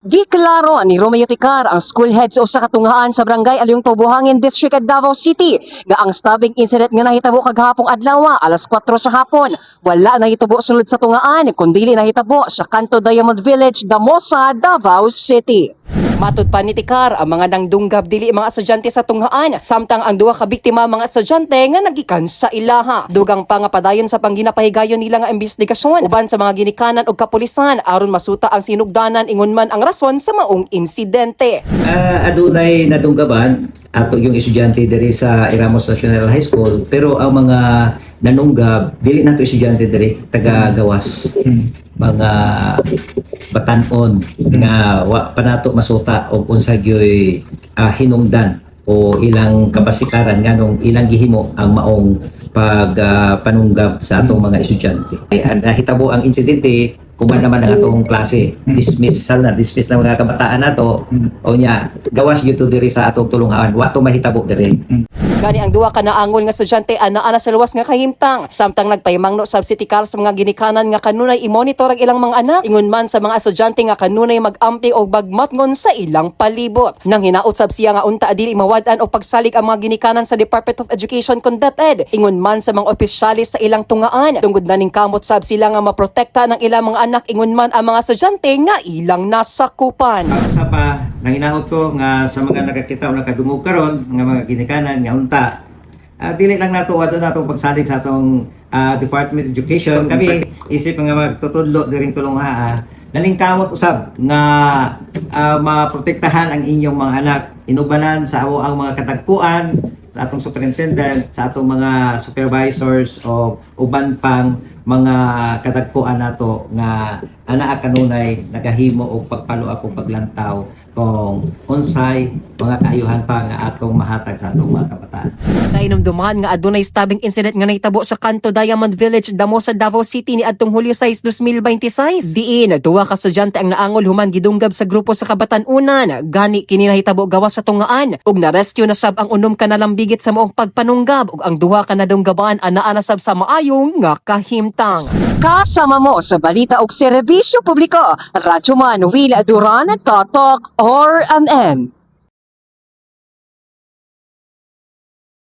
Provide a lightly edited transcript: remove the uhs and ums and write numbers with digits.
Giklaro ni Romeo Ticar ang school head sa usa ka tunghaan sa barangay Alyong Tubuhangin District at Davao City nga ang stabbing incident nga nahitabo kagahapong adlaw alas 4 sa hapon wala nahitabo sulod sa tungaan kundi nahitabo sa Kanto Diamond Village, Damosa, Davao City. Matud pa ni Ticar ang mga nangdunggab dili mga estudyante sa tunghaan samtang ang duha ka biktima mga estudyante nga nagikan sa ilaha. Dugang pa nga padayon sa pangginapahigayon nila nga investigasyon uban sa mga ginikanan og kapulisan aron masuta ang sinugdanan ingon man ang rason sa maong insidente. Adunay nadunggaban ato yung estudyante diri sa Iramos National High School pero ang mga nanunggab dili nato estudyante diri taga Gawas. Mga batanon nga wa pa nato masuta og unsa gyoy hinungdan o ilang kapasikaran nganong ilang gihimo ang maong panunggab sa atong mga estudyante. Nahitabo ang insidente kuman naman ang atong klase dismiss na mga kabataan nato o nya gawas gyud diri sa atong tulungan wa to mahitabo diri. Gani ang duha ka naangol nga estudyante ana sa luwas nga kahimtang samtang nagpahimangno sab si Ticar sa mga ginikanan nga kanunay i-monitor ang ilang mga anak ingon man sa mga estudyante nga kanunay mag-ampi og bagmatngon sa ilang palibot. Nang hinaot sab siya nga unta dili mawad-an og pagsalig ang mga ginikanan sa Department of Education kon DepEd ingon man sa mga opisyalis sa ilang tungaan tungod na ning kamot sab sila nga maprotekta ng ilang mga anak ingon man ang mga estudyante nga ilang nasakupan. Sa pa nanginahot ko nga sa mga nakakita o nakadungog karon nga mga ginikanan nga unta dili lang nato adto natong pagsalig sa atong Department of Education kami isip nga magtutudlo diring tulonghaa naningkamot usab nga maprotektahan ang inyong mga anak inubanan sa amo ang mga katagkuan sa atong superintendent sa atong mga supervisors o uban pang mga katagpuan nato nga anaa kanunay nagahimo og pagpaluap o paglantaw kung unsay mga kaayuhan pa nga atong mahatag sa atong mga kabataan. Nainumduman nga adunay stabbing incident nga nahitabo sa Kanto Diamond Village, Damosa, Davao City ni adtong Hulyo 6, 2026. Diin duha ka estudyante ang naangol human gidunggab sa grupo sa kabatan-unan. Gani kini nahitabo gawas sa tungaan ug na-rescue na sab ang unom ka nalambigit sa maong pagpanunggab ug ang duha ka nadunggaban anaa na sab sa maayong nga kahimtang. Kasama mo sa balita ug serbisyo publiko, Radyo Man Will Duran, Totok, RMN.